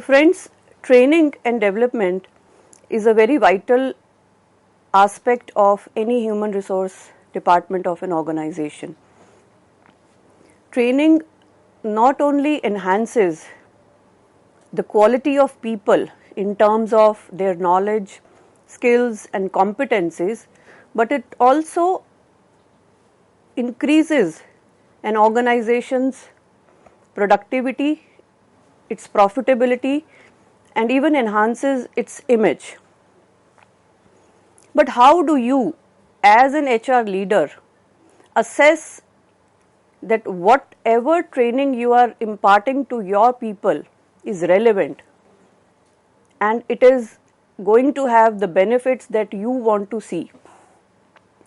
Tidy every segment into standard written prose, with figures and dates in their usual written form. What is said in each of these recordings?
So friends, training and development is a very vital aspect of any human resource department of an organization. Training not only enhances the quality of people in terms of their knowledge, skills and competencies, but it also increases an organization's productivity, its profitability, and even enhances its image. But how do you, as an HR leader, assess that whatever training you are imparting to your people is relevant and it is going to have the benefits that you want to see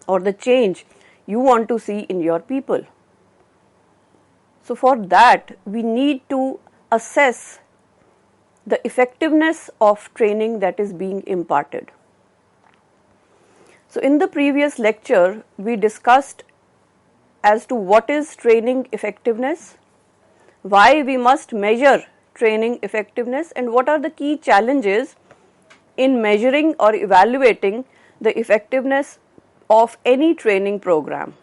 or the change you want to see in your people? So for that, we need to assess the effectiveness of training that is being imparted. So in the previous lecture, we discussed as to what is training effectiveness, why we must measure training effectiveness, and what are the key challenges in measuring or evaluating the effectiveness of any training program.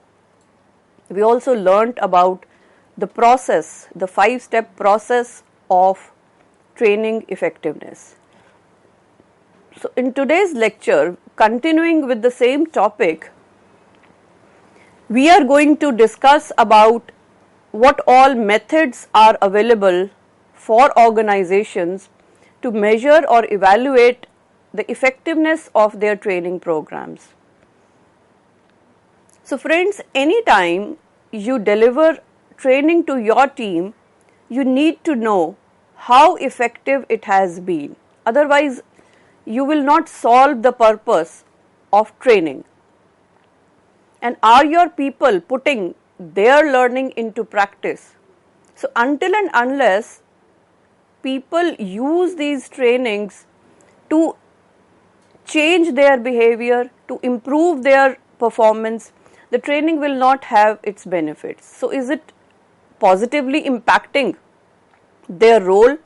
We also learnt about the process, the 5-step process of training effectiveness. So in today's lecture, continuing with the same topic, we are going to discuss about what all methods are available for organizations to measure or evaluate the effectiveness of their training programs. So friends, anytime you deliver training to your team, you need to know how effective it has been. Otherwise, you will not solve the purpose of training. And are your people putting their learning into practice? So until and unless people use these trainings to change their behavior, to improve their performance, the training will not have its benefits. So is it positively impacting their role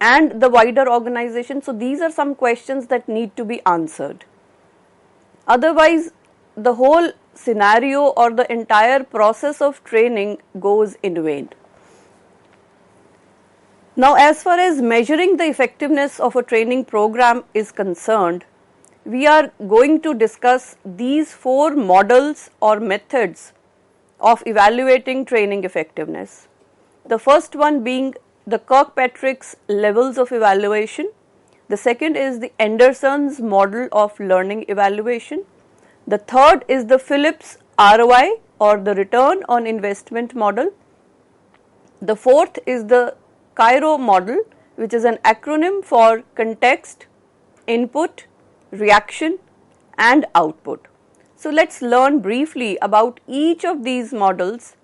and the wider organization? So these are some questions that need to be answered. Otherwise, the whole scenario or the entire process of training goes in vain. Now, as far as measuring the effectiveness of a training program is concerned, we are going to discuss these 4 models or methods of evaluating training effectiveness. The first one being the Kirkpatrick's levels of evaluation. The second is the Anderson's model of learning evaluation. The third is the Phillips ROI or the return on investment model. The fourth is the Cairo model, which is an acronym for context, input, reaction and output. So let's learn briefly about each of these models,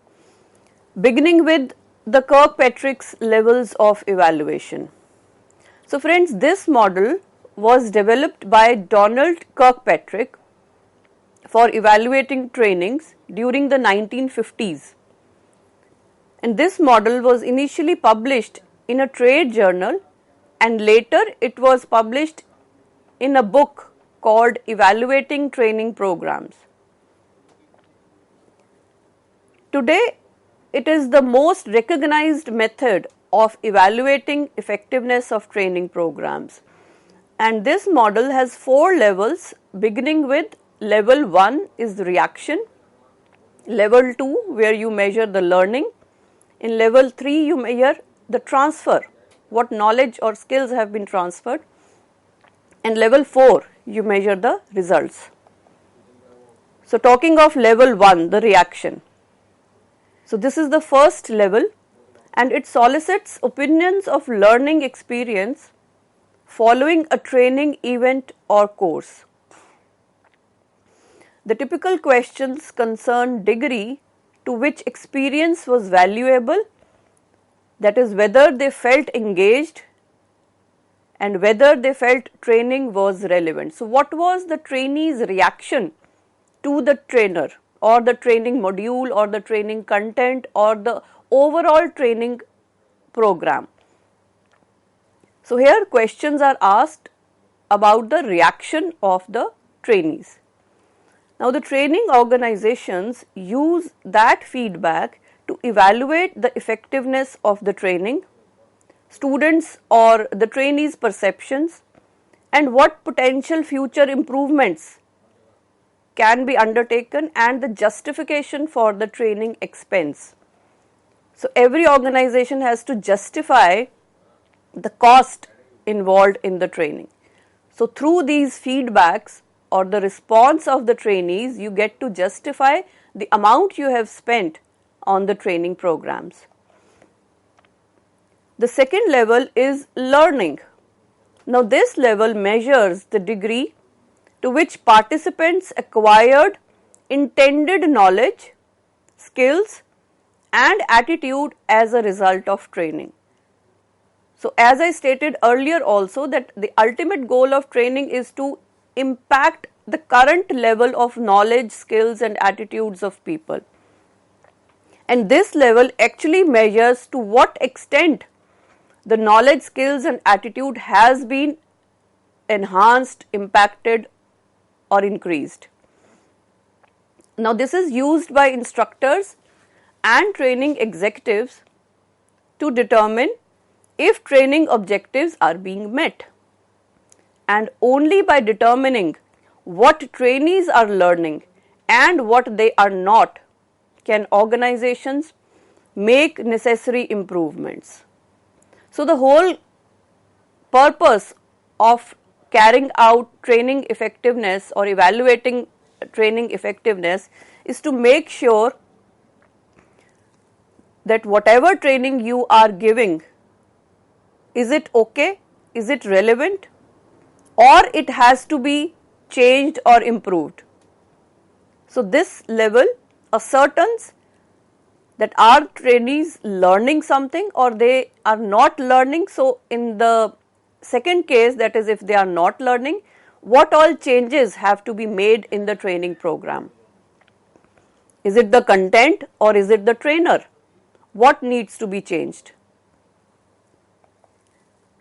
beginning with the Kirkpatrick's levels of evaluation. So friends, this model was developed by Donald Kirkpatrick for evaluating trainings during the 1950s. And this model was initially published in a trade journal and later it was published in a book called Evaluating Training Programs. Today, it is the most recognized method of evaluating effectiveness of training programs. And this model has 4 levels, beginning with level 1 is the reaction, level 2 where you measure the learning, in level 3 you measure the transfer, what knowledge or skills have been transferred, and level 4 you measure the results. So talking of level 1, the reaction. So this is the first level and it solicits opinions of learning experience following a training event or course. The typical questions concern degree to which experience was valuable, that is whether they felt engaged and whether they felt training was relevant. So what was the trainee's reaction to the trainer or the training module or the training content or the overall training program? So here questions are asked about the reaction of the trainees. Now the training organizations use that feedback to evaluate the effectiveness of the training, students or the trainees' perceptions, and what potential future improvements can be undertaken and the justification for the training expense. So every organization has to justify the cost involved in the training. So through these feedbacks or the response of the trainees, you get to justify the amount you have spent on the training programs. The second level is learning. Now this level measures the degree to which participants acquired intended knowledge, skills and attitude as a result of training. So as I stated earlier also that the ultimate goal of training is to impact the current level of knowledge, skills and attitudes of people. And this level actually measures to what extent the knowledge, skills and attitude has been enhanced, impacted or increased. Now this is used by instructors and training executives to determine if training objectives are being met. And only by determining what trainees are learning and what they are not can organizations make necessary improvements. So the whole purpose of carrying out training effectiveness or evaluating training effectiveness is to make sure that whatever training you are giving, is it okay, is it relevant, or it has to be changed or improved. So this level ascertains that are trainees learning something or they are not learning. So in the second case, that is if they are not learning, what all changes have to be made in the training program? Is it the content or is it the trainer? What needs to be changed?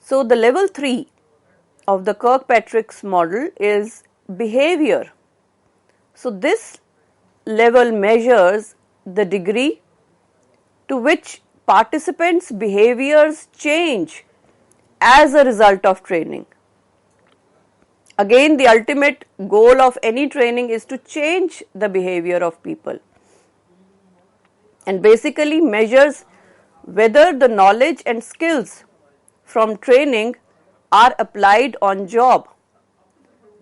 So the level 3 of the Kirkpatrick's model is behavior. So this level measures the degree to which participants' behaviors change as a result of training. Again, the ultimate goal of any training is to change the behavior of people and basically measures whether the knowledge and skills from training are applied on job.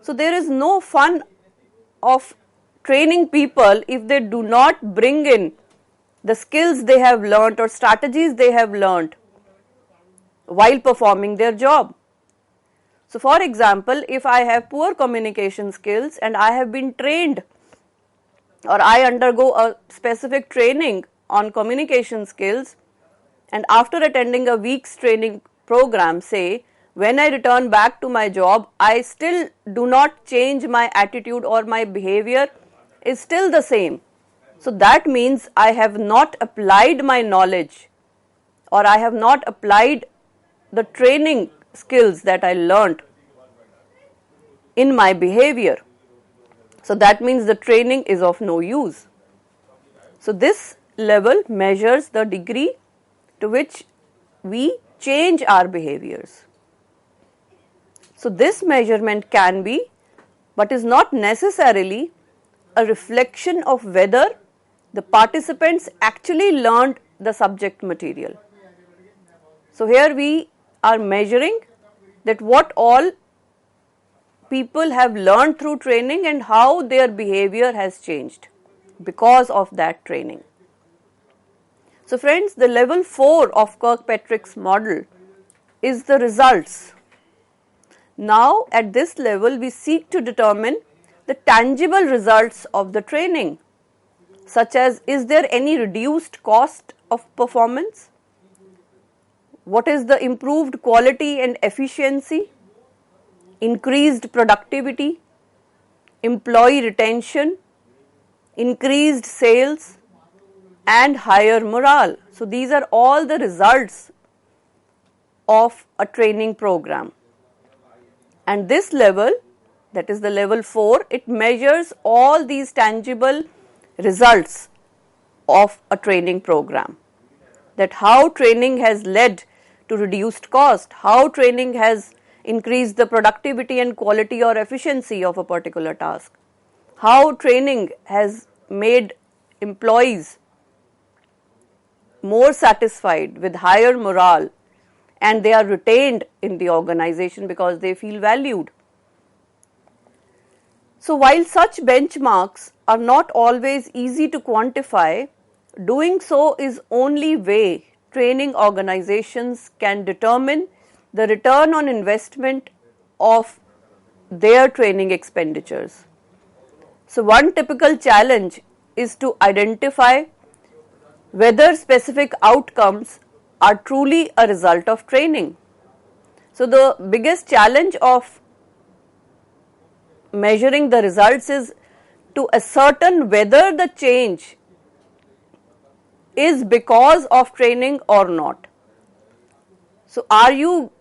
So there is no fun of training people if they do not bring in the skills they have learnt or strategies they have learnt while performing their job. So for example, if I have poor communication skills and I have been trained or I undergo a specific training on communication skills, and after attending a week's training program, say, when I return back to my job, I still do not change my attitude or my behavior is still the same. So that means I have not applied my knowledge or I have not applied the training skills that I learnt in my behavior. So that means the training is of no use. So this level measures the degree to which we change our behaviors. So this measurement can be, but is not necessarily a reflection of whether the participants actually learned the subject material. So here we are measuring that what all people have learned through training and how their behavior has changed because of that training. So friends, the level 4 of Kirkpatrick's model is the results. Now at this level we seek to determine the tangible results of the training, such as is there any reduced cost of performance? What is the improved quality and efficiency, increased productivity, employee retention, increased sales and higher morale. So these are all the results of a training program. And this level, that is the level 4, it measures all these tangible results of a training program. That how training has led to reduced cost, how training has increased the productivity and quality or efficiency of a particular task, how training has made employees more satisfied with higher morale, and they are retained in the organization because they feel valued. So while such benchmarks are not always easy to quantify, doing so is only way training organizations can determine the return on investment of their training expenditures. So one typical challenge is to identify whether specific outcomes are truly a result of training. So the biggest challenge of measuring the results is to ascertain whether the change is because of training or not. So are you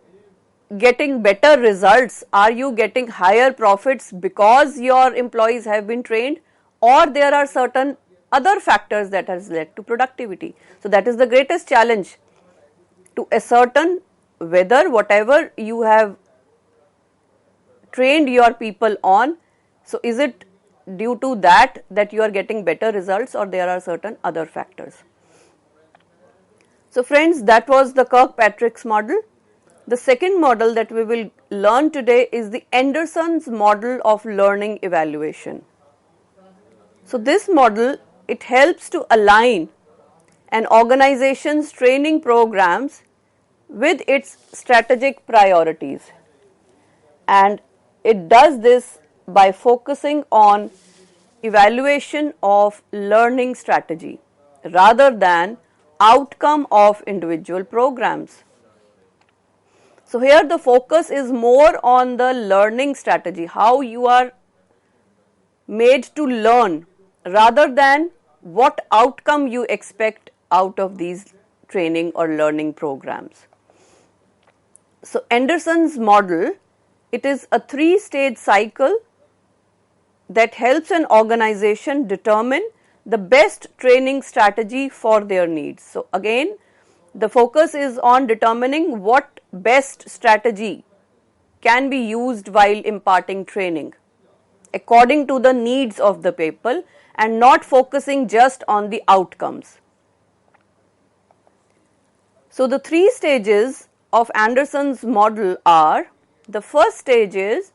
getting better results? Are you getting higher profits because your employees have been trained, or there are certain other factors that has led to productivity? So that is the greatest challenge, to ascertain whether whatever you have trained your people on, so is it due to that you are getting better results, or there are certain other factors. So friends, that was the Kirkpatrick's model. The second model that we will learn today is the Anderson's model of learning evaluation. So this model, it helps to align an organization's training programs with its strategic priorities, and it does this by focusing on evaluation of learning strategy rather than outcome of individual programs. So here the focus is more on the learning strategy, how you are made to learn, rather than what outcome you expect out of these training or learning programs. So Anderson's model, it is a 3-stage cycle that helps an organization determine the best training strategy for their needs. So again, the focus is on determining what best strategy can be used while imparting training according to the needs of the people, and not focusing just on the outcomes. So the 3 stages of Anderson's model are: the first stage is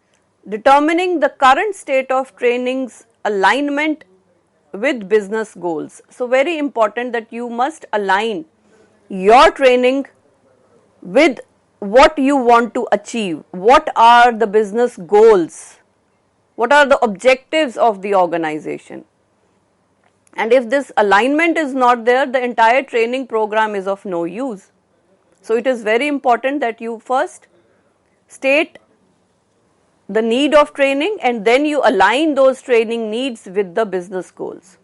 determining the current state of training's alignment with business goals. So very important that you must align your training with what you want to achieve. What are the business goals? What are the objectives of the organization? And if this alignment is not there, the entire training program is of no use. So it is very important that you first state the need of training, and then you align those training needs with the business goals.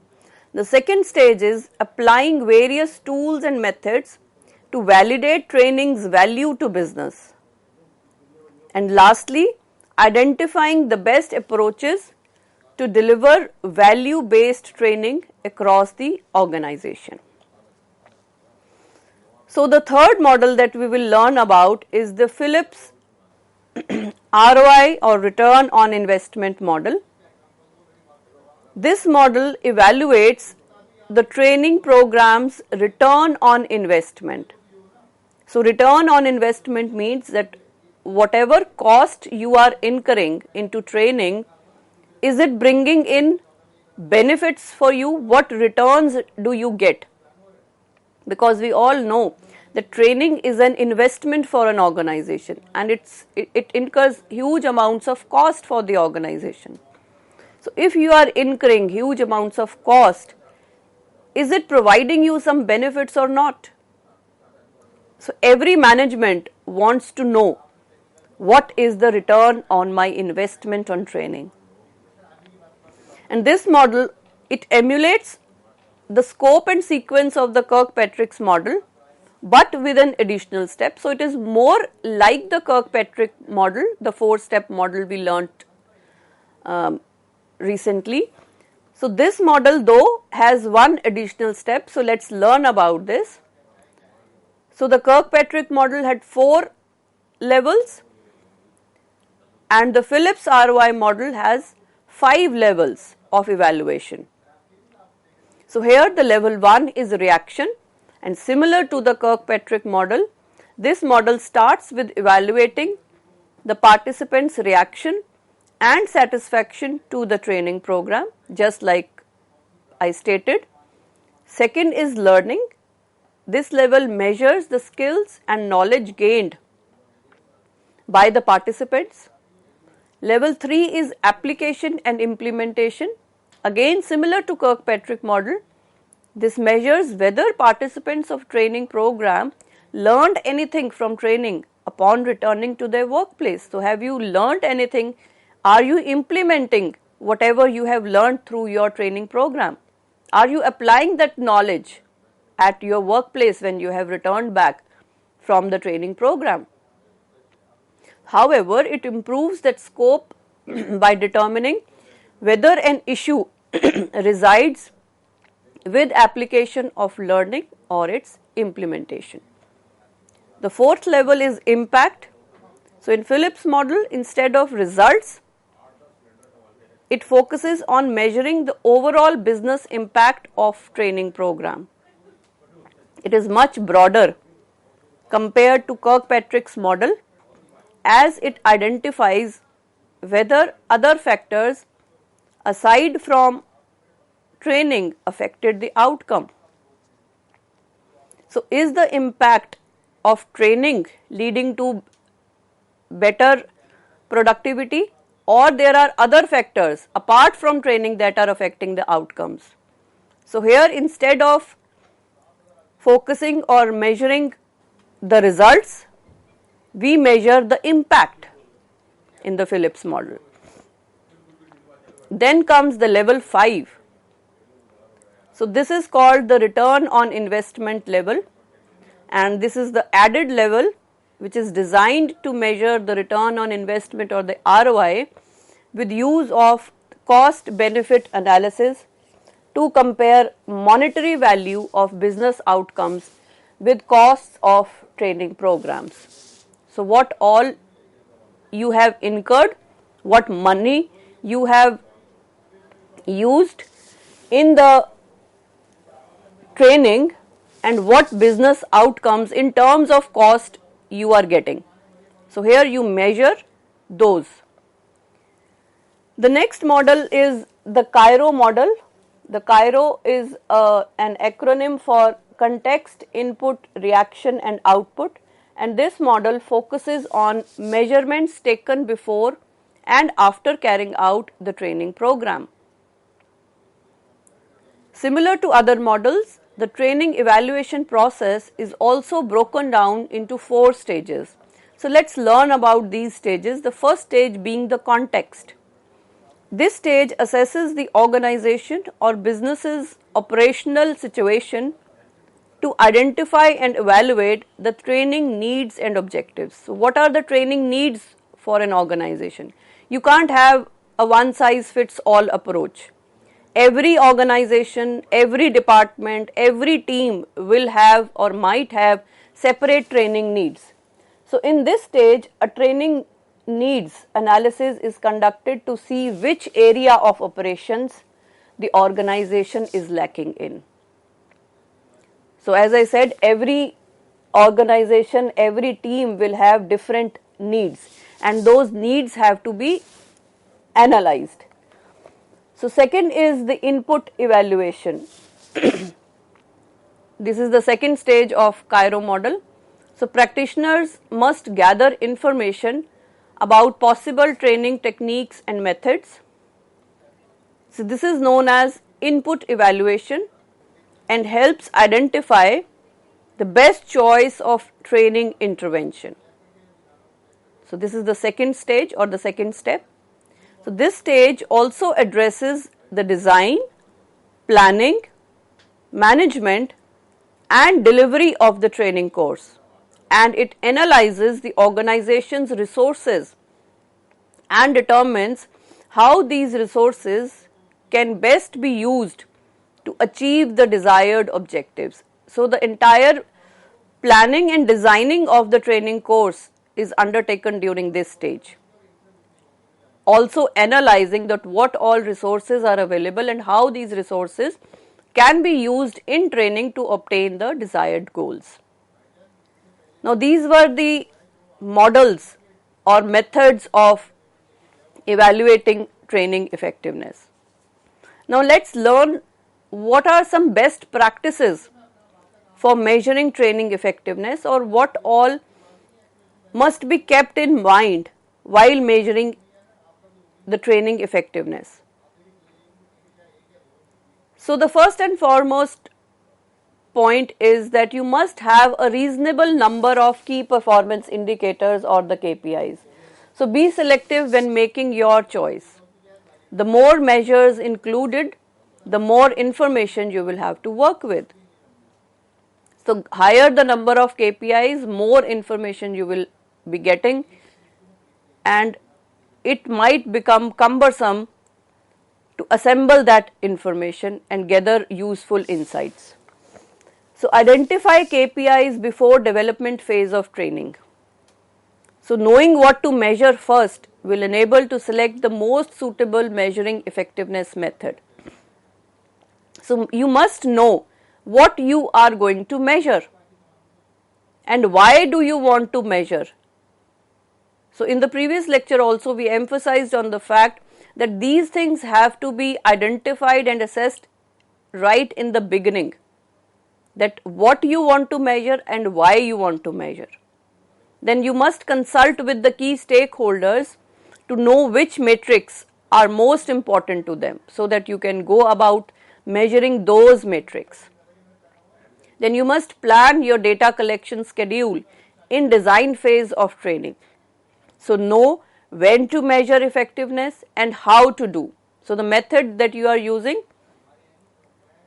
The second stage is applying various tools and methods to validate training's value to business. And lastly, identifying the best approaches to deliver value-based training across the organization. So the third model that we will learn about is the Phillips ROI, or return on investment model. This model evaluates the training program's return on investment. So return on investment means that whatever cost you are incurring into training, is it bringing in benefits for you? What returns do you get? Because we all know that training is an investment for an organization, and it incurs huge amounts of cost for the organization. So if you are incurring huge amounts of cost, is it providing you some benefits or not? So every management wants to know what is the return on my investment on training. And this model, it emulates the scope and sequence of the Kirkpatrick's model but with an additional step. So, it is more like the Kirkpatrick model, the 4-step model we learnt recently. So, this model though has one additional step. So, let us learn about this. So, the Kirkpatrick model had 4 levels and the Phillips ROI model has 5 levels of evaluation. So, here the level 1 is reaction, and similar to the Kirkpatrick model, this model starts with evaluating the participants' reaction and satisfaction to the training program, just like I stated. Second is learning. This level measures the skills and knowledge gained by the participants. Level 3 is application and implementation. Again, similar to Kirkpatrick model, this measures whether participants of training program learned anything from training upon returning to their workplace. So, have you learned anything? Are you implementing whatever you have learned through your training program? Are you applying that knowledge at your workplace when you have returned back from the training program? However, it improves that scope by determining whether an issue resides with application of learning or its implementation. The 4th level is impact. So, in Phillips model, instead of results, it focuses on measuring the overall business impact of training program. It is much broader compared to Kirkpatrick's model, as it identifies whether other factors aside from training affected the outcome. So, is the impact of training leading to better productivity, or there are other factors apart from training that are affecting the outcomes? So, here instead of focusing or measuring the results, we measure the impact in the Phillips model. Then comes the level 5. So, this is called the return on investment level, and this is the added level which is designed to measure the return on investment or the ROI with use of cost benefit analysis to compare monetary value of business outcomes with costs of training programs. So, what all you have incurred, what money you have used in the training, and what business outcomes in terms of cost you are getting. So, here you measure those. The next model is the Cairo model. The Cairo is an acronym for context, input, reaction and output, and this model focuses on measurements taken before and after carrying out the training program. Similar to other models, the training evaluation process is also broken down into 4 stages. So, let us learn about these stages. The first stage being the context. This stage assesses the organization or business's operational situation to identify and evaluate the training needs and objectives. So, what are the training needs for an organization? You can't have a one size fits all approach. Every organization, every department, every team will have or might have separate training needs. So, in this stage, a training needs analysis is conducted to see which area of operations the organization is lacking in. So, as I said, every organization, every team will have different needs, and those needs have to be analyzed. So, second is the input evaluation. This is the second stage of Cairo model. So, practitioners must gather information about possible training techniques and methods. So, this is known as input evaluation and helps identify the best choice of training intervention. So, this is the second stage or the second step. So, this stage also addresses the design, planning, management and delivery of the training course, and it analyzes the organization's resources and determines how these resources can best be used to achieve the desired objectives. So, the entire planning and designing of the training course is undertaken during this stage. Also analyzing that what all resources are available and how these resources can be used in training to obtain the desired goals. Now, these were the models or methods of evaluating training effectiveness. Now, let us learn what are some best practices for measuring training effectiveness, or what all must be kept in mind while measuring the training effectiveness. So, the first and foremost point is that you must have a reasonable number of key performance indicators or the KPIs. So, be selective when making your choice. The more measures included, the more information you will have to work with. So, higher the number of KPIs, more information you will be getting, and it might become cumbersome to assemble that information and gather useful insights. So, identify KPIs before development phase of training. So, knowing what to measure first will enable to select the most suitable measuring effectiveness method. So, you must know what you are going to measure and why do you want to measure. So, in the previous lecture also we emphasized on the fact that these things have to be identified and assessed right in the beginning, that what you want to measure and why you want to measure. Then you must consult with the key stakeholders to know which metrics are most important to them, so that you can go about measuring those metrics. Then you must plan your data collection schedule in design phase of training. So, know when to measure effectiveness and how to do. So, the method that you are using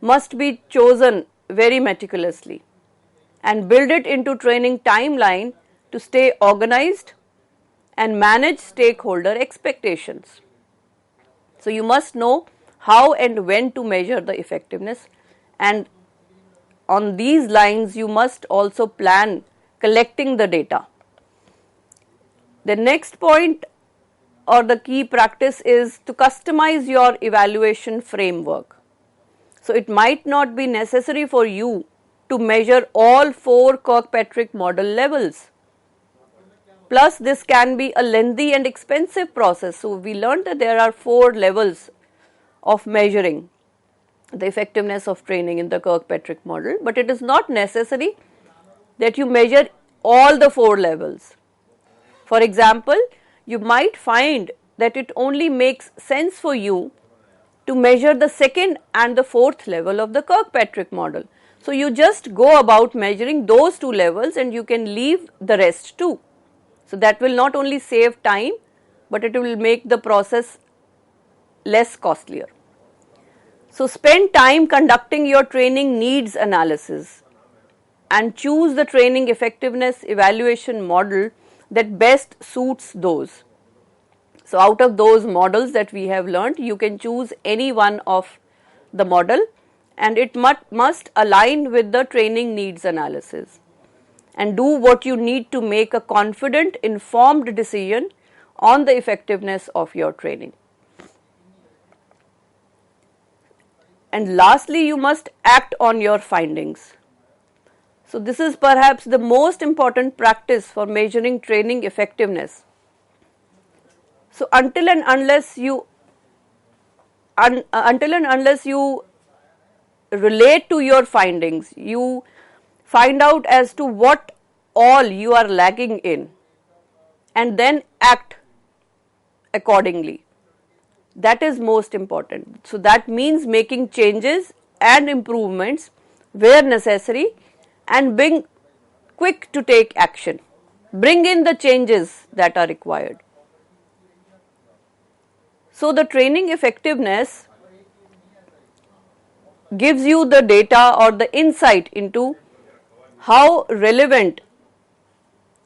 must be chosen very meticulously and build it into training timeline to stay organized and manage stakeholder expectations. So, you must know how and when to measure the effectiveness, and on these lines you must also plan collecting the data. The next point or the key practice is to customize your evaluation framework. So, it might not be necessary for you to measure all 4 Kirkpatrick model levels. Plus, this can be a lengthy and expensive process. So, we learned that there are 4 levels of measuring the effectiveness of training in the Kirkpatrick model, but it is not necessary that you measure all the 4 levels. For example, you might find that it only makes sense for you to measure the 2nd and the 4th level of the Kirkpatrick model. So, you just go about measuring those 2 levels and you can leave the rest too. So, that will not only save time, but it will make the process less costlier. So, spend time conducting your training needs analysis and choose the training effectiveness evaluation model that best suits those. So, out of those models that we have learnt, you can choose any one of the model, and it must align with the training needs analysis, and do what you need to make a confident, informed decision on the effectiveness of your training. And lastly, you must act on your findings. So, this is perhaps the most important practice for measuring training effectiveness. So, until and unless you relate to your findings, you find out as to what all you are lagging in and then act accordingly. That is most important. So, that means making changes and improvements where necessary and being quick to take action. Bring in the changes that are required. So, the training effectiveness gives you the data or the insight into how relevant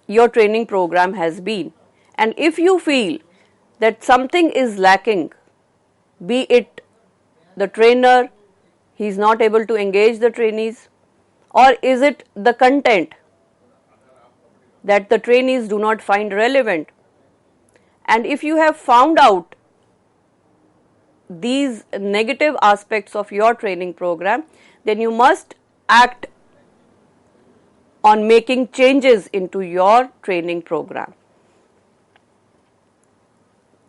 your training program has been. And if you feel that something is lacking, be it the trainer, he is not able to engage the trainees, or is it the content that the trainees do not find relevant, and if you have found out these negative aspects of your training program, then you must act on making changes into your training program.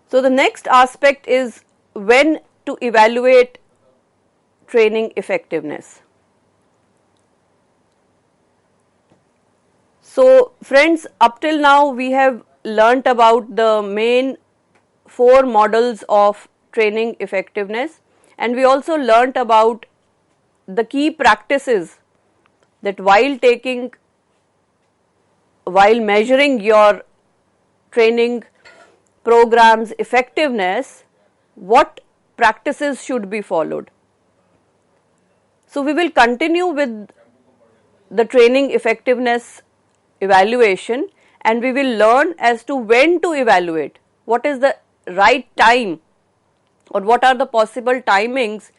So the next aspect is when to evaluate training effectiveness. So friends, up till now we have learnt about the main 4 models of training effectiveness, and we also learnt about the key practices that while measuring your training program's effectiveness, what practices should be followed. So we will continue with the training effectiveness evaluation, and we will learn as to when to evaluate, what is the right time or what are the possible timings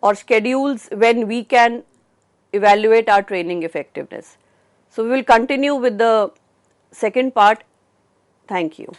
or schedules when we can evaluate our training effectiveness. So we will continue with the second part. Thank you.